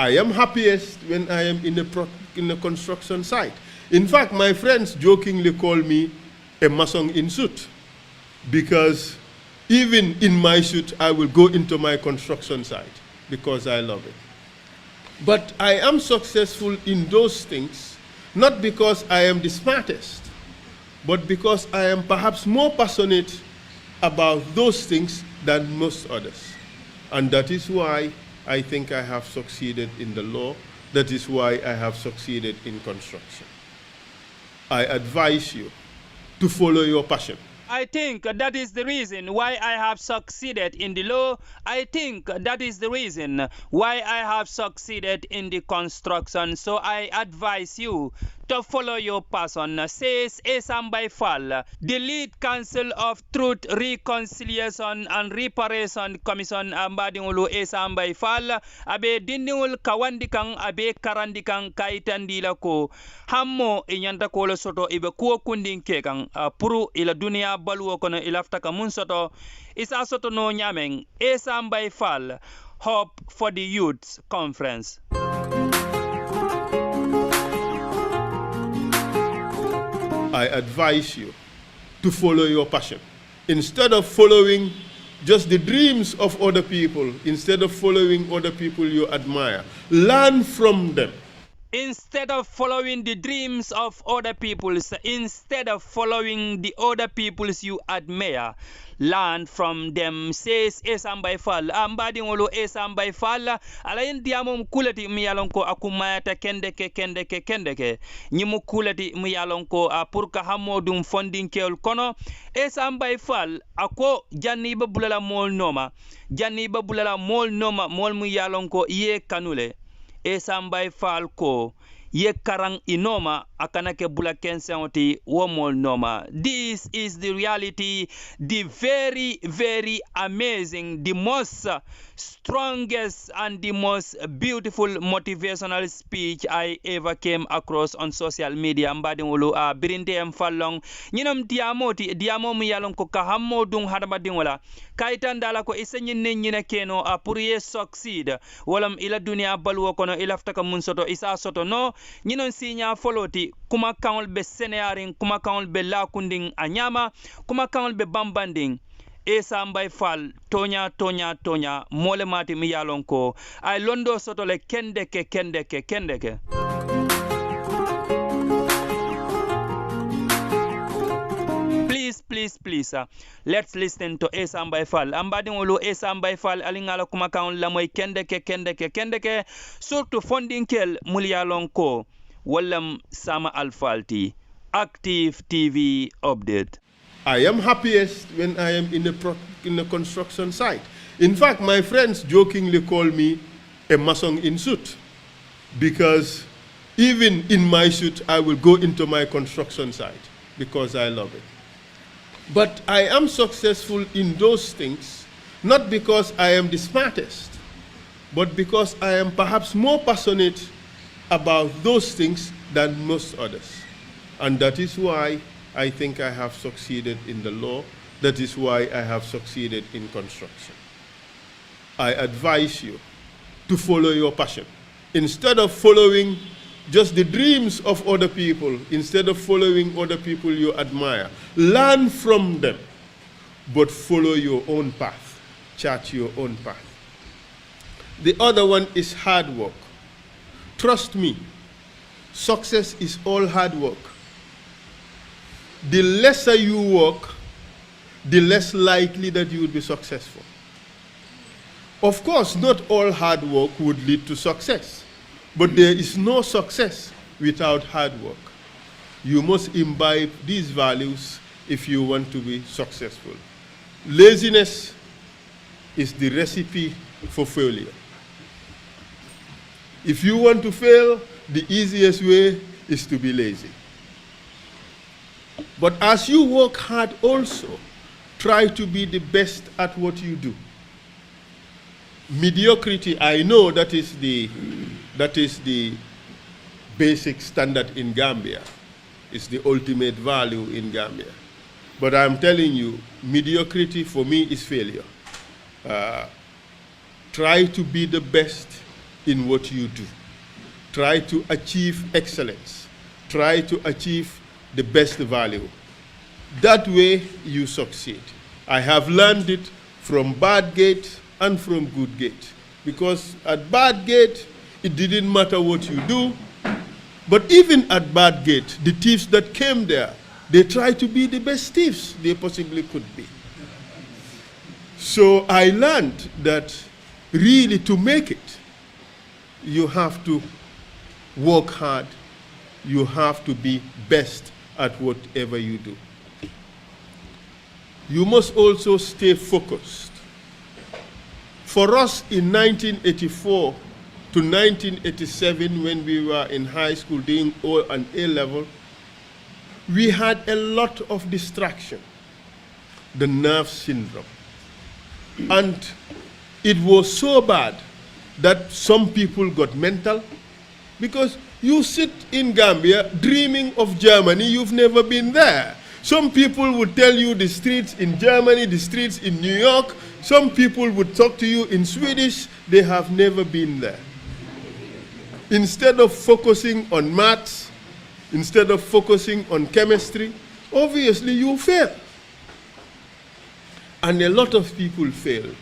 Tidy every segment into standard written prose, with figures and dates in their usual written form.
I am happiest when I am in a construction site. In fact, my friends jokingly call me a mason in suit, because even in my suit, I will go into my construction site because I love it. But I am successful in those things, not because I am the smartest, but because I am perhaps more passionate about those things than most others. And that is why I think I have succeeded in the law. That is why I have succeeded in construction. I advise you to follow your passion. I think that is the reason why I have succeeded in the law. I think that is the reason why I have succeeded in the construction. So I advise you to follow your passion, says Essa Faal, the lead counsel of Truth, Reconciliation and Reparation Commission. Ambadingulu Essa Faal abe dindingul kawandikang abe karandikang kaitandila ko hammo inyanta ko soto ibe kuo kundin kekang puru ila dunia baluo kono ilafta ka mun soto isa soto no nyameng Essa Faal Hope for the Youth Conference. I advise you to follow your passion. Instead of following just the dreams of other people, instead of following other people you admire, learn from them. Instead of following the dreams of other people, instead of following the other peoples you admire, learn from them, says Essa Faal. Ambadi ngolo Essa Faal ala indiamo mkulati miyalonko akumayata kendeke nyimu kulati miyalonko purka hamodum funding keol kono Essa Faal ako janniba bulala mol noma mol miyalonko ye kanule Essa Faal ko ye karang inoma akanake bula kenseoti womol noma. This is the reality, the very, very amazing, the most strongest and the most beautiful motivational speech I ever came across on social media. Mbadingulu birinde mfalong nyinam diamo mi yalon ko kahammo dung hadabadingola kaitandala ko isenyin nyina keno pour ye succeed walam ila dunia balwo kono ilaftaka mun soto isa soto no nyinon sinya foloti kuma kaol be senearing kuma kaol be lakunding anyama kuma kaol be bambanding Essa Faal tonya mole mati mi yalon ko ay londo soto le kendeke please let's listen to Essa Faal. Ambadingolo Essa Faal alingala kuma kaon la moy kendeke surtout funding kel mulyalon ko wallam sama alfalti active TV update. I am happiest when I am in a construction site. In fact, my friends jokingly call me a mason in suit, because even in my suit, I will go into my construction site because I love it. But I am successful in those things, not because I am the smartest, but because I am perhaps more passionate about those things than most others. And that is why I think I have succeeded in the law. That is why I have succeeded in construction. I advise you to follow your passion. Instead of following just the dreams of other people, instead of following other people you admire, learn from them, but follow your own path, chart your own path. The other one is hard work. Trust me, success is all hard work. The lesser you work, the less likely that you would be successful. Of course, not all hard work would lead to success, but there is no success without hard work. You must imbibe these values if you want to be successful. Laziness is the recipe for failure. If you want to fail, the easiest way is to be lazy. But as you work hard also, try to be the best at what you do. Mediocrity, I know that is the basic standard in Gambia. It's the ultimate value in Gambia. But I'm telling you, mediocrity for me is failure. Try to be the best in what you do. Try to achieve excellence. Try to achieve the best value. That way you succeed. I have learned it from bad gate and from good gate. Because at bad gate, it didn't matter what you do. But even at bad gate, the thieves that came there, they tried to be the best thieves they possibly could be. So I learned that really to make it, you have to work hard. You have to be best at whatever you do. You must also stay focused. For us in 1984 to 1987, when we were in high school doing O and A level, we had a lot of distraction, the nerve syndrome. And it was so bad that some people got mental, because you sit in Gambia dreaming of Germany, you've never been there. Some people would tell you the streets in Germany, the streets in New York. Some people would talk to you in Swedish, they have never been there. Instead of focusing on maths, instead of focusing on chemistry, obviously you fail. And a lot of people failed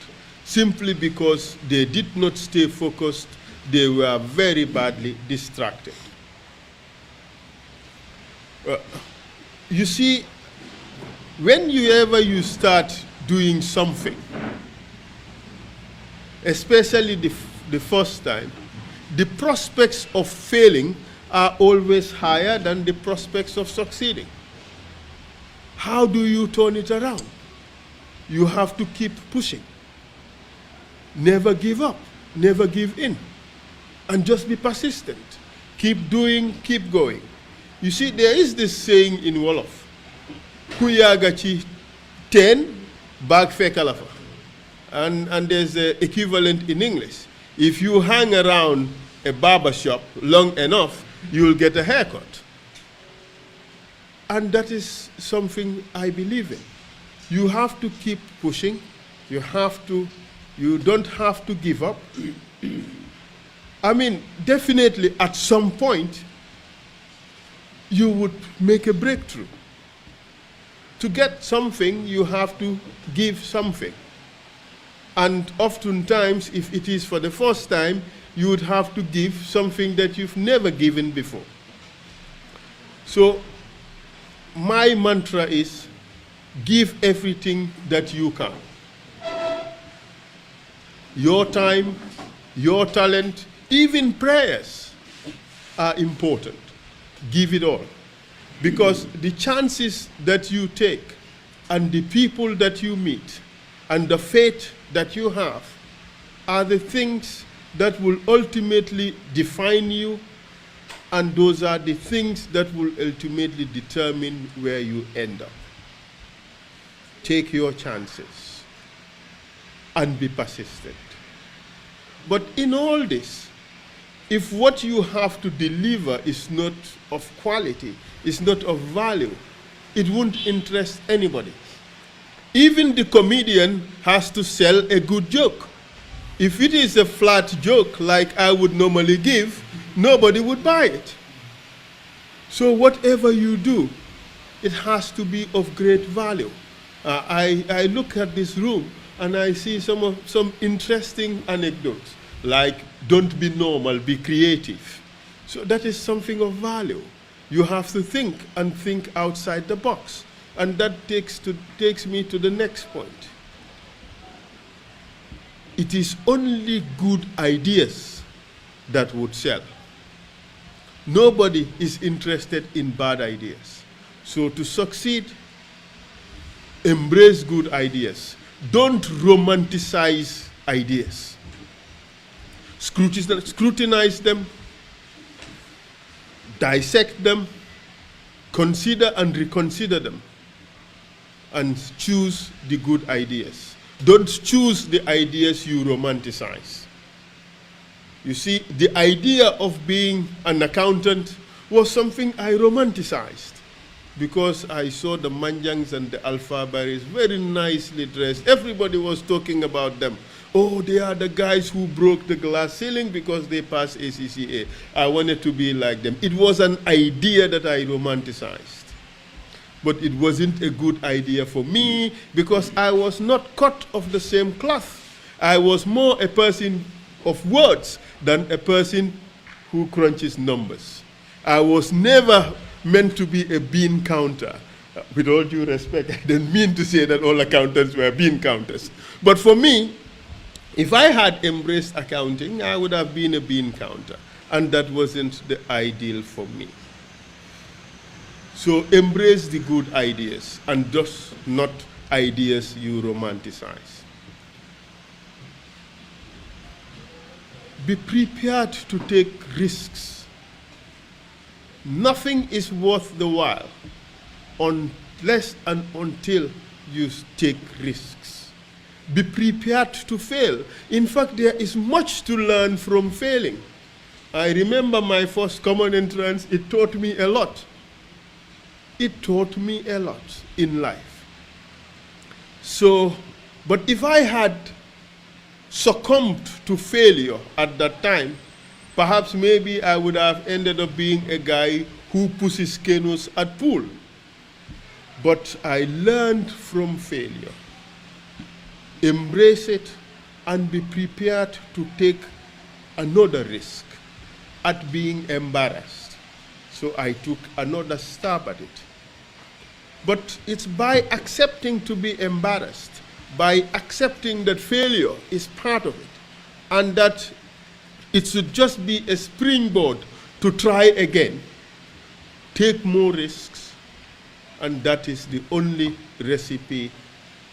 simply because they did not stay focused. They were very badly distracted. You see, whenever you start doing something, especially the first time, the prospects of failing are always higher than the prospects of succeeding. How do you turn it around? You have to keep pushing. Never give up, never give in, and just be persistent. Keep doing, keep going. You see, there is this saying in Wolof, Kuyagachi 10, bag fekalafa. And there's an equivalent in English. If you hang around a barber shop long enough, you'll get a haircut. And that is something I believe in. You have to keep pushing. You don't have to give up. I mean, definitely at some point, you would make a breakthrough. To get something, you have to give something. And oftentimes, if it is for the first time, you would have to give something that you've never given before. So, my mantra is, give everything that you can. Your time, your talent, even prayers are important. Give it all. Because the chances that you take and the people that you meet and the faith that you have are the things that will ultimately define you, and those are the things that will ultimately determine where you end up. Take your chances and be persistent. But in all this, if what you have to deliver is not of quality, is not of value, it won't interest anybody. Even the comedian has to sell a good joke. If it is a flat joke like I would normally give, nobody would buy it. So whatever you do, it has to be of great value. I look at this room and I see some interesting anecdotes, like don't be normal, be creative. So that is something of value. You have to think and think outside the box. And that takes me to the next point. It is only good ideas that would sell. Nobody is interested in bad ideas. So to succeed, embrace good ideas. Don't romanticize ideas. Scrutinize them, dissect them, consider and reconsider them, and choose the good ideas. Don't choose the ideas you romanticize. You see, the idea of being an accountant was something I romanticized. because I saw the Manjangs and the Alpha Barris very nicely dressed. Everybody was talking about them. Oh, they are the guys who broke the glass ceiling because they passed ACCA. I wanted to be like them. It was an idea that I romanticized. But it wasn't a good idea for me because I was not cut of the same cloth. I was more a person of words than a person who crunches numbers. I was never meant to be a bean counter. With all due respect, I didn't mean to say that all accountants were bean counters. But for me, if I had embraced accounting, I would have been a bean counter. And that wasn't the ideal for me. So embrace the good ideas and thus not ideas you romanticize. Be prepared to take risks. Nothing is worth the while unless and until you take risks. Be prepared to fail. In fact, there is much to learn from failing. I remember my first common entrance, it taught me a lot. It taught me a lot in life. So, but if I had succumbed to failure at that time, perhaps maybe I would have ended up being a guy who pushes canoes at pool. But I learned from failure. Embrace it and be prepared to take another risk at being embarrassed. So I took another stab at it. But it's by accepting to be embarrassed, by accepting that failure is part of it, and that it should just be a springboard to try again, take more risks, and that is the only recipe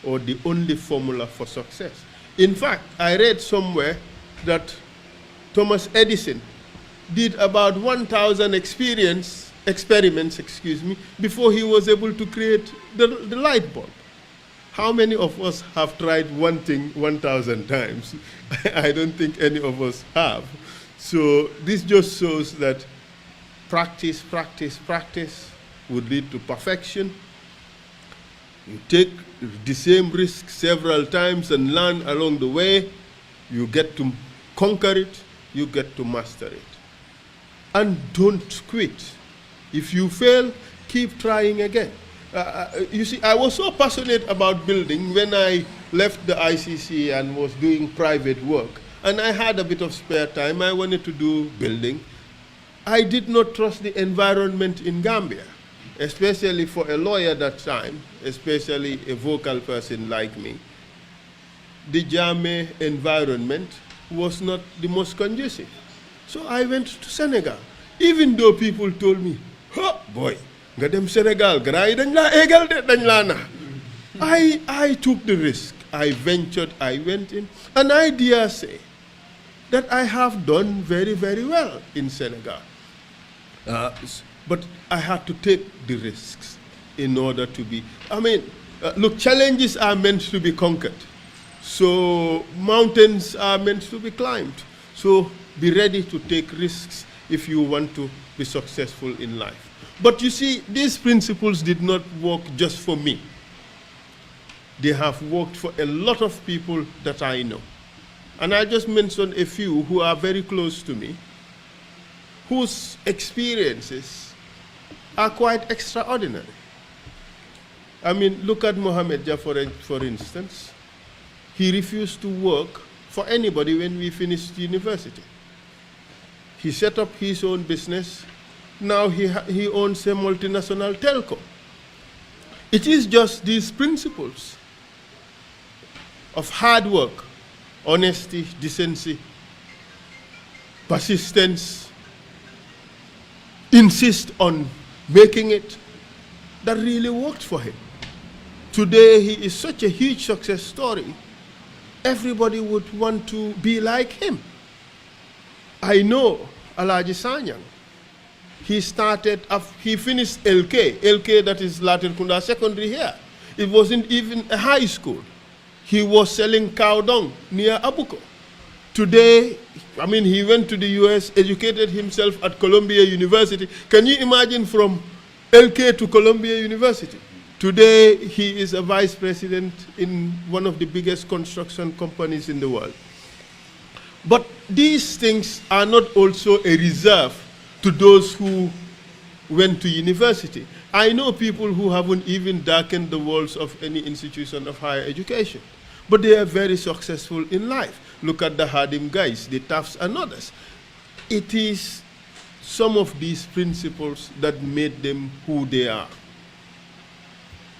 or the only formula for success. In fact, I read somewhere that Thomas Edison did about 1,000 experiments, before he was able to create the light bulb. How many of us have tried one thing 1,000 times? I don't think any of us have. So this just shows that practice would lead to perfection. You take the same risk several times and learn along the way. You get to conquer it. You get to master it. And don't quit. If you fail, keep trying again. You see, I was so passionate about building when I left the ICC and was doing private work, and I had a bit of spare time. I wanted to do building. I did not trust the environment in Gambia, especially for a lawyer that time, especially a vocal person like me. The Jame environment was not the most conducive. So I went to Senegal, even though people told me, "Oh boy, nga dem Senegal, garay dañ la egal de dañ la na." I took the risk. I ventured, I went in, and I dare say that I have done very, very well in Senegal. But I had to take the risks in order to be, look, challenges are meant to be conquered. So mountains are meant to be climbed. So be ready to take risks if you want to be successful in life. But you see, these principles did not work just for me. They have worked for a lot of people that I know. And I just mentioned a few who are very close to me, whose experiences are quite extraordinary. I mean, look at Mohammed Jah, for instance. He refused to work for anybody when we finished university. He set up his own business. Now he owns a multinational telco. It is just these principles of hard work, honesty, decency, persistence, insist on making it, that really worked for him. Today he is such a huge success story. Everybody would want to be like him. I know Alaji Sanyang. He finished LK, that is Latin Kunda Secondary here. It wasn't even a high school. He was selling cow dung near Abuko. Today, he went to the US, educated himself at Columbia University. Can you imagine from LK to Columbia University. Today, he is a vice president in one of the biggest construction companies in the world. But these things are not also a reserve to those who went to university. I know people who haven't even darkened the walls of any institution of higher education, but they are very successful in life. Look at the Hardim guys, the Tufts and others. It is some of these principles that made them who they are.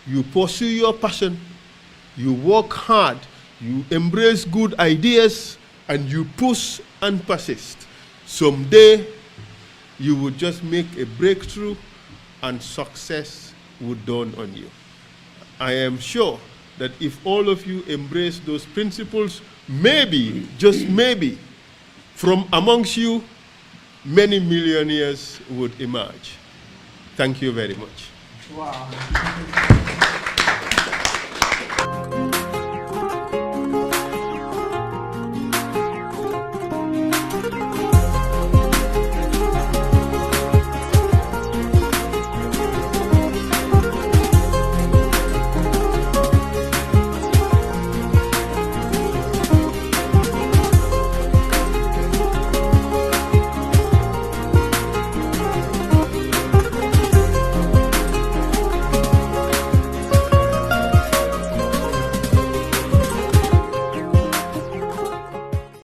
You pursue your passion, you work hard, you embrace good ideas, and you push and persist. Someday, you will just make a breakthrough and success would dawn on you. I am sure that if all of you embrace those principles, maybe, just maybe, from amongst you, many millionaires would emerge. Thank you very much. Wow.